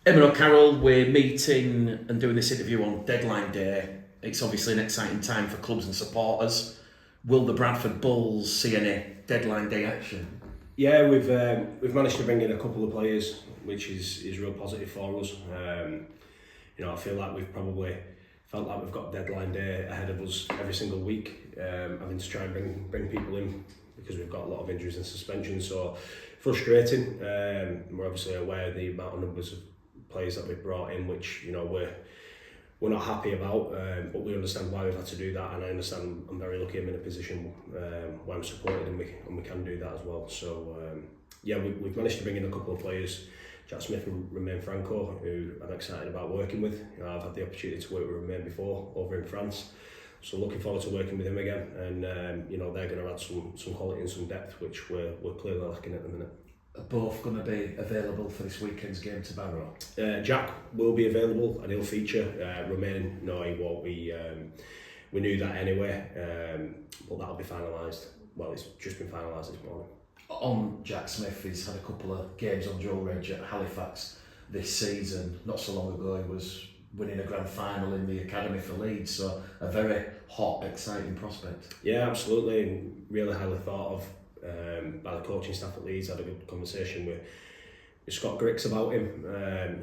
Eamon O'Carroll, we're meeting and doing this interview on deadline day. It's obviously an exciting time for clubs and supporters. Will the Bradford Bulls see any deadline day action? Yeah, we've managed to bring in a couple of players, which is real positive for us. I feel like we've probably felt like we've got deadline day ahead of us every single week, having to try and bring people in because we've got a lot of injuries and suspensions. So frustrating. We're obviously aware of the amount of numbers of players that we've brought in, which we're not happy about, but we understand why we've had to do that, and I understand I'm very lucky I'm in a position where I'm supported and we can do that as well. So we've managed to bring in a couple of players, Jack Smith and Romain Franco, who I'm excited about working with. I've had the opportunity to work with Romain before over in France, so looking forward to working with him again, and they're going to add some quality and some depth, which we're clearly lacking at the minute. Are both going to be available for this weekend's game to Barrow? Jack will be available and he'll feature. Romain, no, he won't. We knew that anyway, but that'll be finalised. Well, it's just been finalised this morning. On Jack Smith, he's had a couple of games on dual reg at Halifax this season. Not so long ago, he was winning a grand final in the academy for Leeds, so a very hot, exciting prospect. Yeah, absolutely, and really highly thought of by the coaching staff at Leeds. I had a good conversation with Scott Griggs about him.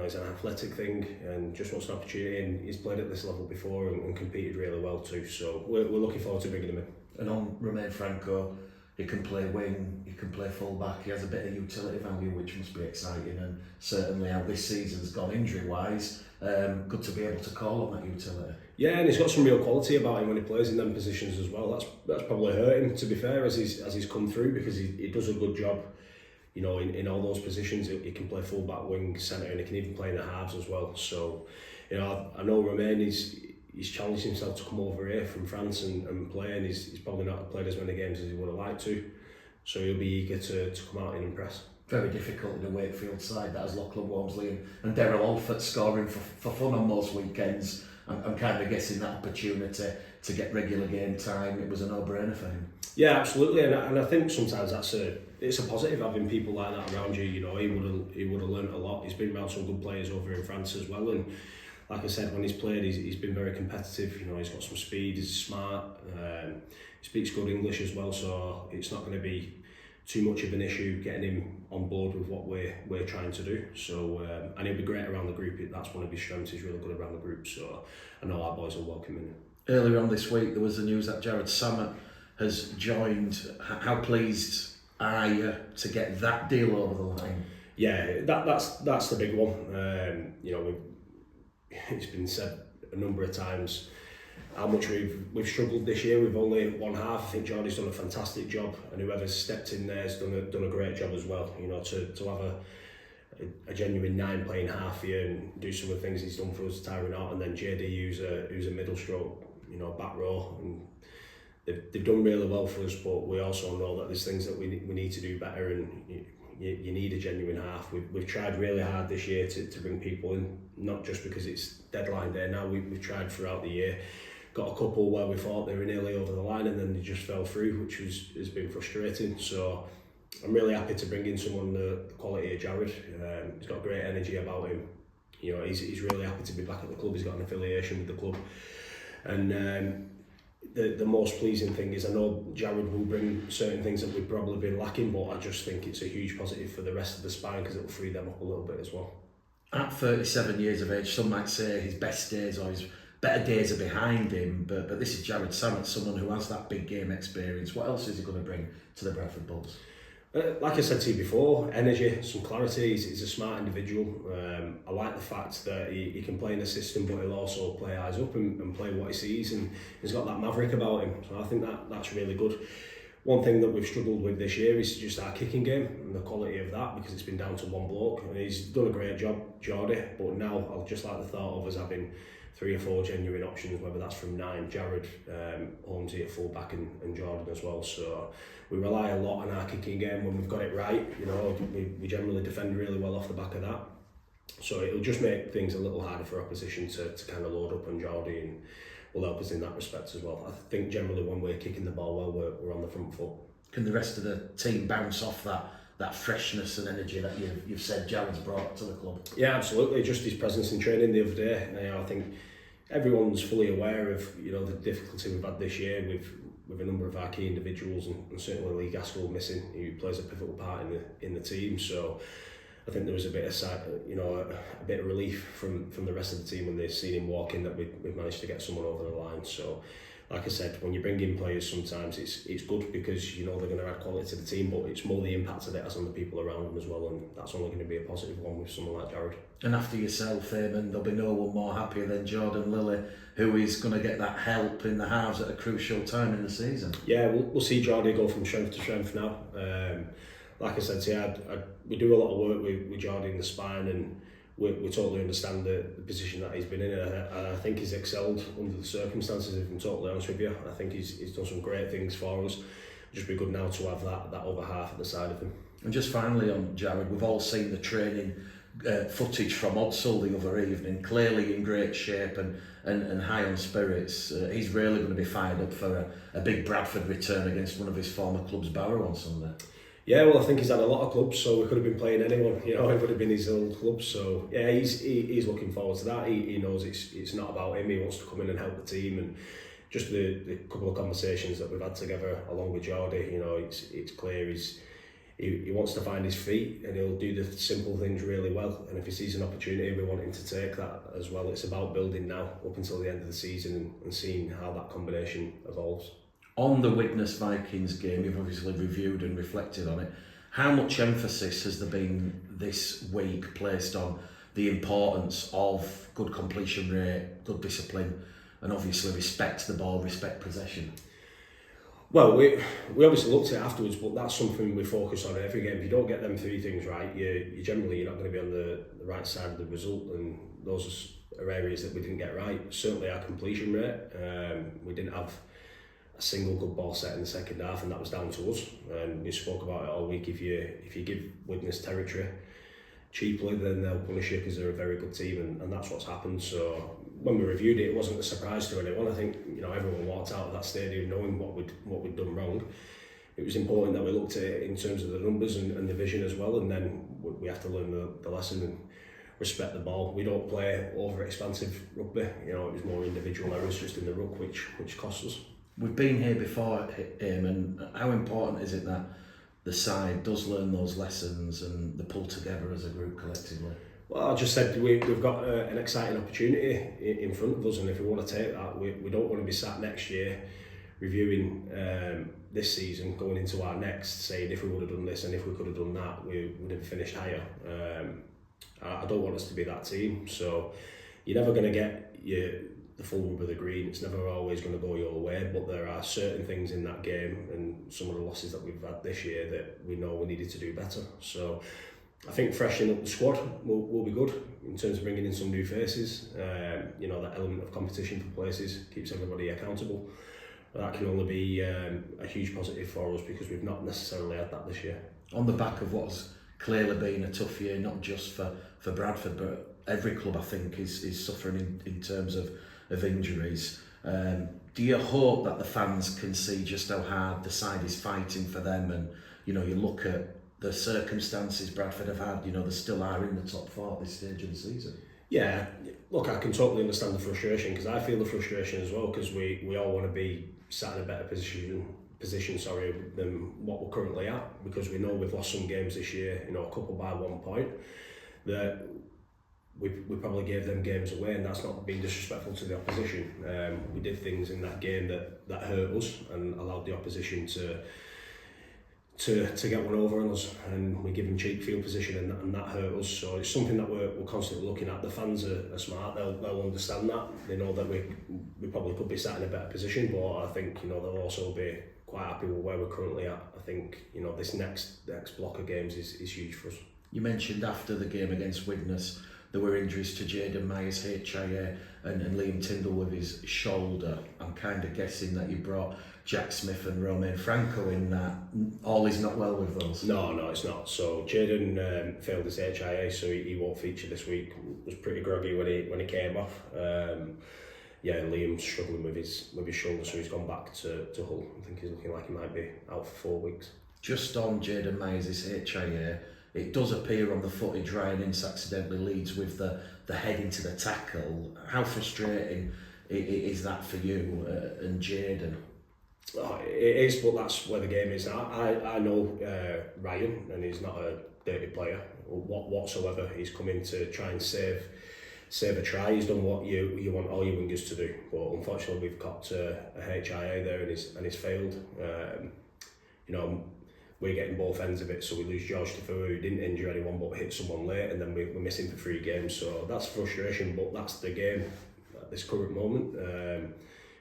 He's an athletic thing and just wants an opportunity, and he's played at this level before and competed really well too, so we're looking forward to bringing him in. And on Romain Franco, he can play wing, he can play full back, he has a bit of utility value, which must be exciting, and certainly how this season's gone injury wise, good to be able to call on that utility. Yeah, and he's got some real quality about him when he plays in them positions as well. That's probably hurt him, to be fair, as he's come through, because he does a good job, in all those positions. He can play full back, wing, centre, and he can even play in the halves as well. So, I know Romain he's challenged himself to come over here from France and play, and he's probably not played as many games as he would have liked to. So he'll be eager to come out and impress. Very difficult in the Wakefield side, that has Lachlan Walmsley and Daryl Alford scoring for fun on most weekends. I'm kind of guessing that opportunity to get regular game time, it was a no-brainer for him. Yeah, absolutely, and I think sometimes it's a positive having people like that around you. He would have learnt a lot. He's been around some good players over in France as well, and like I said, when he's played, he's been very competitive. He's got some speed, he's smart, he speaks good English as well, so it's not going to be too much of an issue getting him on board with what we're trying to do. So and he'll be great around the group. That's one of his strengths. He's really good around the group. So I know our boys will welcome him. Earlier on this week, there was the news that Jared Samet has joined. How pleased are you to get that deal over the line? Yeah, that's the big one. It's been said a number of times how much we've struggled this year. We've only won half. I think Jordy's done a fantastic job, and whoever's stepped in there has done a great job as well. To have a genuine 9 playing half here and do some of the things he's done for us, tiring out, and then JD who's a middle stroke, back row, and they've done really well for us. But we also know that there's things that we need to do better, and you need a genuine half. We've tried really hard this year to bring people in, not just because it's deadline day now. We've tried throughout the year. Got a couple where we thought they were nearly over the line and then they just fell through, which has been frustrating. So I'm really happy to bring in someone the quality of Jared. He's got great energy about him. He's really happy to be back at the club. He's got an affiliation with the club, and the most pleasing thing is I know Jared will bring certain things that we've probably been lacking, but I just think it's a huge positive for the rest of the spine because it'll free them up a little bit as well. At 37 years of age, some might say his best days or his better days are behind him, but this is Jared Samet, someone who has that big game experience. What else is he going to bring to the Bradford Bulls? Like I said to you before, energy, some clarity. He's a smart individual. I like the fact that he can play in the system, but he'll also play eyes up and play what he sees, and he's got that maverick about him. So I think that's really good. One thing that we've struggled with this year is just our kicking game and the quality of that, because it's been down to one bloke, and he's done a great job, Jordy. But now I'll just like the thought of us having 3 or 4 genuine options, whether that's from 9, Jared, Holmesy at full back, and Jordan as well. So we rely a lot on our kicking game when we've got it right. We generally defend really well off the back of that. So it'll just make things a little harder for opposition to kind of load up on Jordy, and will help us in that respect as well. I think generally when we're kicking the ball well, we're on the front foot. Can the rest of the team bounce off that that freshness and energy that you've said Jared's brought to the club. Yeah, absolutely. Just his presence in training the other day. I think everyone's fully aware of the difficulty we've had this year with a number of our key individuals, and certainly Lee Gaskell missing, who plays a pivotal part in the team. So I think there was a bit of a bit of relief from the rest of the team when they seen him walk in, that we've managed to get someone over the line. So, like I said, when you bring in players, sometimes it's good because they're going to add quality to the team, but it's more the impact that it has on the people around them as well, and that's only going to be a positive one with someone like Jared. And after yourself, Eamon, there'll be no one more happier than Jordan Lilly, who is going to get that help in the halves at a crucial time in the season. Yeah, we'll see Jordy go from strength to strength now. Like I said, we do a lot of work with Jordy in the spine, and we totally understand the position that he's been in, and I think he's excelled under the circumstances, if I'm totally honest with you. I think he's done some great things for us. Just be good now to have that other half at the side of him. And just finally on Jared, we've all seen the training footage from Odsall the other evening, clearly in great shape and high on spirits. He's really going to be fired up for a big Bradford return against one of his former clubs, Barrow, on Sunday. Yeah, well, I think he's had a lot of clubs, so we could have been playing anyone. It would have been his old club. So yeah, he's looking forward to that. He knows it's not about him. He wants to come in and help the team, and just the couple of conversations that we've had together along with Jordy, it's clear he wants to find his feet, and he'll do the simple things really well. And if he sees an opportunity, we want him to take that as well. It's about building now up until the end of the season and seeing how that combination evolves. On the Widnes Vikings game, you've obviously reviewed and reflected on it. How much emphasis has there been this week placed on the importance of good completion rate, good discipline, and obviously respect the ball, respect possession? Well, we obviously looked at it afterwards, but that's something we focus on every game. If you don't get them three things right, you're not going to be on the right side of the result, and those are areas that we didn't get right. Certainly our completion rate, we didn't have a single good ball set in the second half, and that was down to us. And we spoke about it all week. If you give Widnes territory cheaply, then they'll punish you because they're a very good team, and that's what's happened. So when we reviewed it, it wasn't a surprise to anyone. I think everyone walked out of that stadium knowing what we'd done wrong. It was important that we looked at it in terms of the numbers and the vision as well, and then we have to learn the lesson and respect the ball. We don't play over expansive rugby. It was more individual errors just in the ruck which cost us. We've been here before, Eamon. How important is it that the side does learn those lessons and they pull together as a group collectively? Well, I just said we've got an exciting opportunity in front of us, and if we want to take that, we don't want to be sat next year reviewing this season, going into our next, saying if we would have done this and if we could have done that, we would have finished higher. I don't want us to be that team, so you're never going to get the full rub of the green. It's never always going to go your way, but there are certain things in that game and some of the losses that we've had this year that we know we needed to do better. So I think freshening up the squad will be good in terms of bringing in some new faces. That element of competition for places keeps everybody accountable. That can only be a huge positive for us because we've not necessarily had that this year. On the back of what's clearly been a tough year, not just for Bradford, but every club I think is suffering in terms of injuries. Do you hope that the fans can see just how hard the side is fighting for them, and you look at the circumstances Bradford have had, they still are in the top four at this stage of the season? Yeah, look, I can totally understand the frustration, because I feel the frustration as well, because we all want to be sat in a better position than what we're currently at, because we know we've lost some games this year, a couple by 1 point, that we probably gave them games away, and that's not being disrespectful to the opposition. We did things in that game that hurt us and allowed the opposition to get one over on us, and we give them cheap field position, and that hurt us. So it's something that we're constantly looking at. The fans are smart, they'll understand that. They know that we probably could be sat in a better position, but I think they'll also be quite happy with where we're currently at. I think this next block of games is huge for us. You mentioned after the game against Widnes there were injuries to Jaden Myers, HIA, and Liam Tyndall with his shoulder. I'm kind of guessing that you brought Jack Smith and Romain Franco in that. All is not well with those? No, it's not. So Jaden failed his HIA, so he won't feature this week. Was pretty groggy when he came off. Liam's struggling with his shoulder, so he's gone back to Hull. I think he's looking like he might be out for 4 weeks. just on Jaden Myers' HIA, it does appear on the footage Ryan Ince accidentally leads with the head into the tackle. How frustrating is that for you and Jaden? Oh, it is, but that's where the game is. I know Ryan, and he's not a dirty player whatsoever. He's come in to try and save a try. He's done what you want all your wingers to do, but unfortunately we've got a HIA there and he's failed. We're getting both ends of it, so we lose George Tafua, who didn't injure anyone but hit someone late, and then we're missing for 3 games. So that's frustration, but that's the game at this current moment.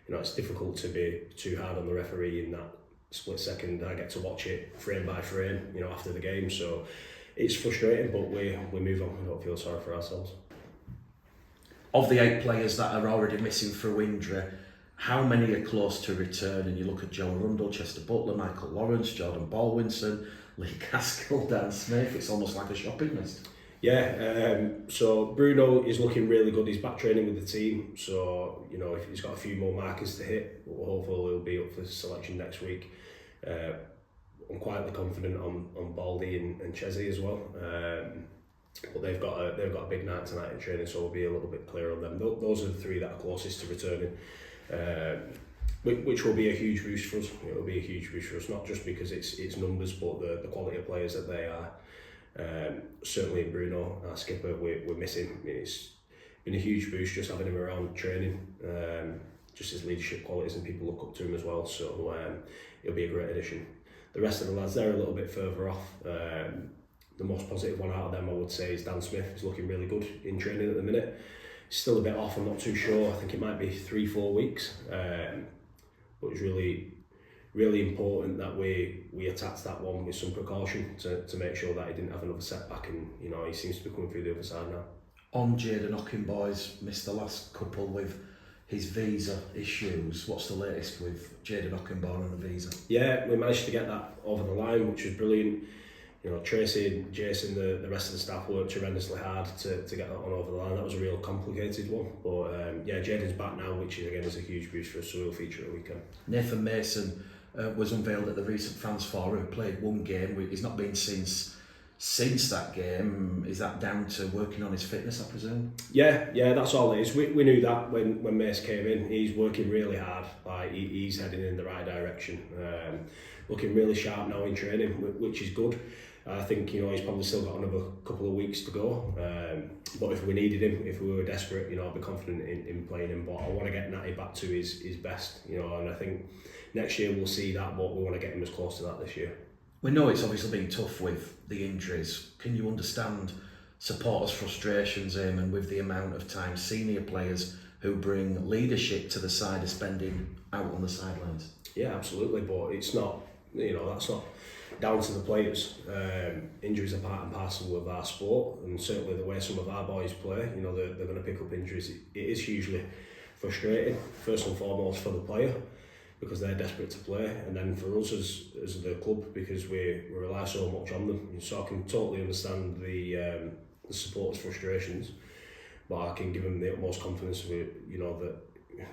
It's difficult to be too hard on the referee in that split second. I get to watch it frame by frame, after the game. So it's frustrating, but we move on. We don't feel sorry for ourselves. Of the 8 players that are already missing through injury, how many are close to return? And you look at Joe Arundel, Chester Butler, Michael Lawrence, Jordan Baldwinson, Lee Gaskell, Dan Smith. It's almost like a shopping list. Yeah, so Bruno is looking really good. He's back training with the team, so if he's got a few more markers to hit, hopefully he'll be up for selection next week. I'm quietly confident on Baldy and Chesney as well. But they've got a big night tonight in training, so we'll be a little bit clear on them. Those are the 3 that are closest to returning, which will be a huge boost for us. It will be a huge boost for us, not just because it's numbers, but the quality of players that they are. Certainly Bruno, our skipper, we're missing. It's been a huge boost just having him around training, just his leadership qualities, and people look up to him as well, so it'll be a great addition. The rest of the lads, they're a little bit further off. The most positive one out of them, I would say, is Dan Smith. He's looking really good in training at the minute. He's still a bit off, I'm not too sure. I think it might be 3-4 weeks, but it's really important that we attacked that one with some precaution to make sure that he didn't have another setback, and he seems to be coming through the other side now. On Jaden Ockingboy's missed the last couple with his visa issues. What's the latest with Jaden Ockingboy and the visa? Yeah, we managed to get that over the line, which was brilliant. Tracy and Jason, the rest of the staff worked tremendously hard to get that one over the line. That was a real complicated one, but Jaden's back now, which is a huge boost for us, so we'll feature at the weekend. Nathan Mason was unveiled at the recent Fans Forum. He played 1 game. He's not been since that game. Is that down to working on his fitness, I presume? Yeah, that's all it is. We knew that when Mace came in. He's working really hard. He's heading in the right direction. Looking really sharp now in training, which is good. I think he's probably still got another couple of weeks to go. But if we needed him, if we were desperate, I'd be confident in playing him. But I want to get Natty back to his best, and I think next year we'll see that, but we want to get him as close to that this year. We know it's obviously been tough with the injuries. Can you understand supporters' frustrations, Eamon, with the amount of time senior players who bring leadership to the side are spending out on the sidelines? Yeah, absolutely, but it's not, that's not down to the players. Injuries are part and parcel of our sport, and certainly the way some of our boys play, they're going to pick up injuries. It is hugely frustrating, first and foremost for the player, because they're desperate to play, and then for us as the club, because we rely so much on them. So I can totally understand the supporters' frustrations, but I can give them the utmost confidence that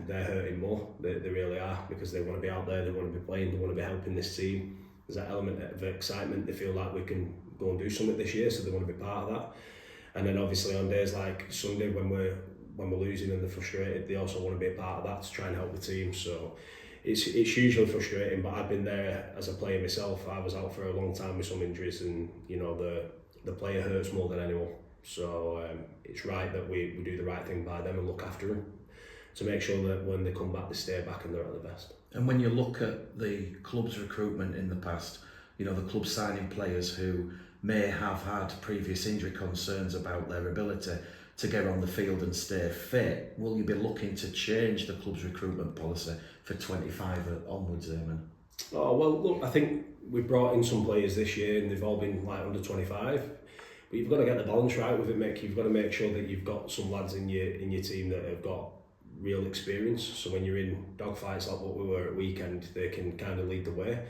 they're hurting more. They really are, because they want to be out there, they want to be playing, they want to be helping this team. There's that element of excitement. They feel like we can go and do something this year, so they want to be part of that. And then obviously on days like Sunday, when we're losing and they're frustrated, they also want to be a part of that to try and help the team. So it's hugely frustrating, but I've been there as a player myself. I was out for a long time with some injuries, and the player hurts more than anyone. So it's right that we do the right thing by them and look after them, to make sure that when they come back, they stay back and they're at the best. And when you look at the club's recruitment in the past, the club signing players who may have had previous injury concerns about their ability to get on the field and stay fit, will you be looking to change the club's recruitment policy for 25 onwards, Eamon? Oh, well, look, I think we've brought in some players this year and they've all been under 25. But you've got to get the balance right with it, Mick. You've got to make sure that you've got some lads in your team that have got real experience. So when you're in dogfights like what we were at weekend, they can kind of lead the way.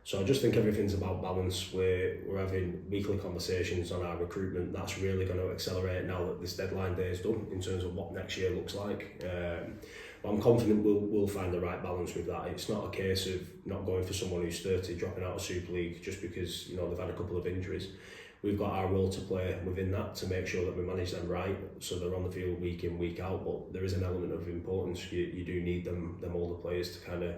So I just think everything's about balance. We're having weekly conversations on our recruitment. That's really going to accelerate now that this deadline day is done, in terms of what next year looks like. But I'm confident we'll find the right balance with that. It's not a case of not going for someone who's 30, dropping out of Super League just because they've had a couple of injuries. We've got our role to play within that to make sure that we manage them right, so they're on the field week in, week out. But there is an element of importance. You do need them older players to kind of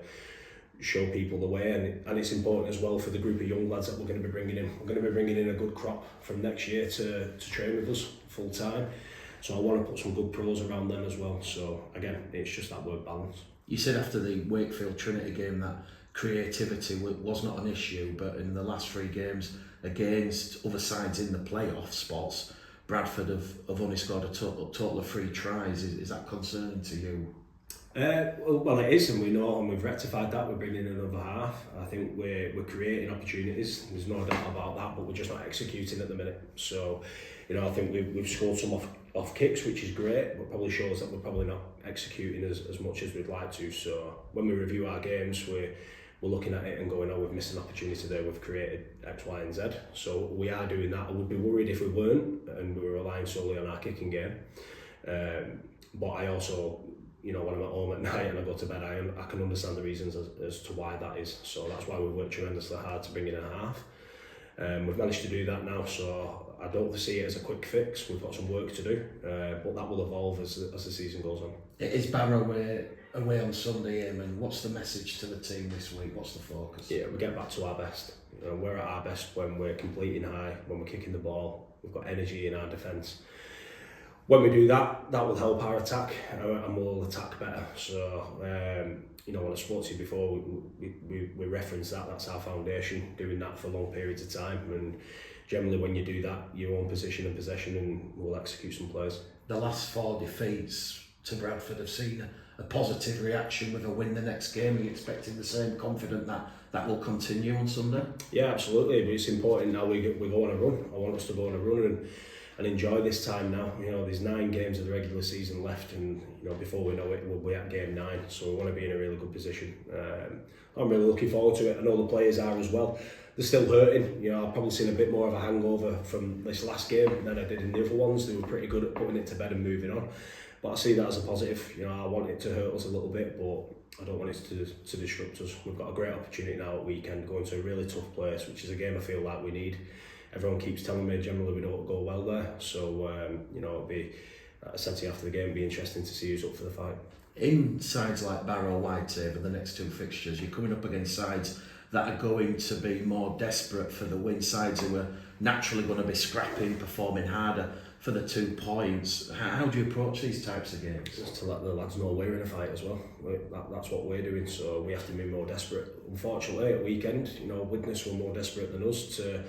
show people the way, and it's important as well for the group of young lads that we're going to be bringing in. We're going to be bringing in a good crop from next year to train with us full time. So I want to put some good pros around them as well. So again, it's just that word balance. You said after the Wakefield Trinity game that creativity was not an issue, but in the last 3 games against other sides in the playoff spots, Bradford have only scored a total of 3 tries. Is that concerning to you? Well, it is, and we know, and we've rectified that. We're bringing in another half. I think we're creating opportunities. There's no doubt about that, but we're just not executing at the minute. So, I think we've scored some off kicks, which is great, but probably shows that we're probably not executing as much as we'd like to. So when we review our games, we're looking at it and going, we've missed an opportunity there. We've created X, Y, and Z. So we are doing that. I would be worried if we weren't, and we were relying solely on our kicking game. But I also, when I'm at home at night and I go to bed, I can understand the reasons as to why that is. So that's why we worked tremendously hard to bring in a half. We've managed to do that now, so I don't see it as a quick fix. We've got some work to do, but that will evolve as the season goes on. It is Barrow away on Sunday, Eamon. What's the message to the team this week? What's the focus? Yeah, we get back to our best. We're at our best when we're completing high, when we're kicking the ball. We've got energy in our defence. When we do that, that will help our attack, and we'll attack better. So, when I spoke to you before, we reference that. That's our foundation. Doing that for long periods of time, and generally, when you do that, you own position and possession, and we'll execute some plays. The last 4 defeats to Bradford have seen a positive reaction with a win the next game. Are you expecting the same, confident that will continue on Sunday? Yeah, absolutely. But it's important now we go on a run. I want us to go on a run and enjoy this time now. There's 9 games of the regular season left, and before we know it, we'll be at game 9. So we want to be in a really good position. I'm really looking forward to it. I know the players are as well. They're still hurting. I've probably seen a bit more of a hangover from this last game than I did in the other ones. They were pretty good at putting it to bed and moving on. But I see that as a positive. I want it to hurt us a little bit, but I don't want it to disrupt us. We've got a great opportunity now at weekend, going to a really tough place, which is a game I feel like we need. Everyone keeps telling me generally we don't go well there. So, it'll be, I said to you after the game, it'll be interesting to see who's up for the fight. In sides like Barrow, Whitehaven, the next 2 fixtures, you're coming up against sides that are going to be more desperate for the win, sides who are naturally going to be scrapping, performing harder for the 2 points. How do you approach these types of games? Just to let the lads know we're in a fight as well. That's what we're doing, so we have to be more desperate. Unfortunately, at weekend, Widnes were more desperate than us to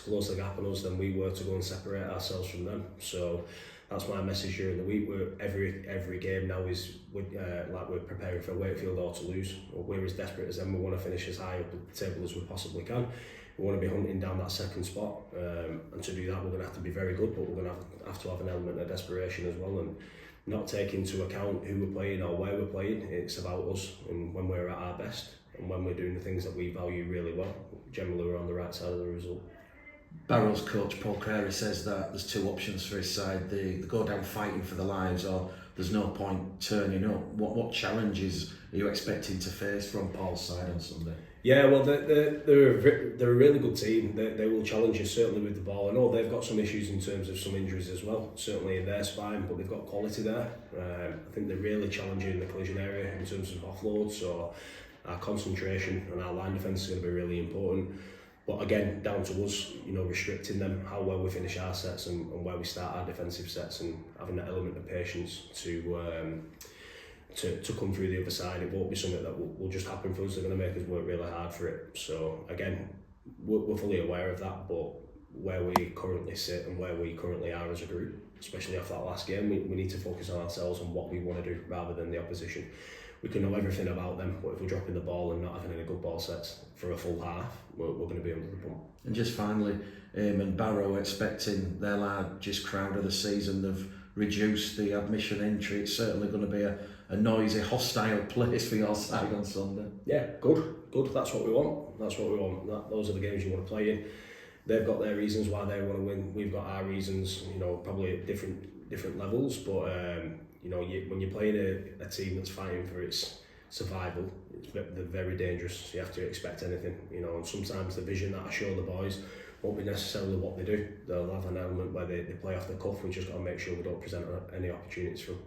close the gap on us than we were to go and separate ourselves from them. So that's my message during the week. Every game now is like we're preparing for Wakefield or to lose. We're as desperate as them. We want to finish as high up the table as we possibly can. We want to be hunting down that second spot, and to do that we're going to have to be very good, but we're going to have an element of desperation as well, and not take into account who we're playing or where we're playing. It's about us, and when we're at our best and when we're doing the things that we value really well, generally we're on the right side of the result. Barrow's coach Paul Carey says that there's 2 options for his side. They go down fighting for their lives, or there's no point turning up. What challenges are you expecting to face from Paul's side on Sunday? Yeah, well, they're a really good team. They will challenge us, certainly with the ball. I know they've got some issues in terms of some injuries as well, certainly in their spine, but they've got quality there. I think they're really challenging in the collision area in terms of offload, so our concentration and our line defence is going to be really important. But again, down to us, restricting them, how well we finish our sets and where we start our defensive sets, and having that element of patience to come through the other side. It won't be something that will just happen for us. They're going to make us work really hard for it. So again, we're fully aware of that, but where we currently sit and where we currently are as a group, especially after that last game, we need to focus on ourselves and what we want to do rather than the opposition. We can know everything about them, but if we're dropping the ball and not having any good ball sets for a full half, we're going to be under the pump. And just finally, Eamon, Barrow expecting their largest crowd of the season. They've reduced the admission entry. It's certainly going to be a noisy, hostile place for your side on Sunday. Yeah, good. That's what we want. Those are the games you want to play in. They've got their reasons why they want to win. We've got our reasons, probably at different levels, but when you're playing a team that's fighting for its survival, they're very dangerous. So you have to expect anything, and sometimes the vision that I show the boys won't be necessarily what they do. They'll have an element where they play off the cuff. We just got to make sure we don't present any opportunities for them.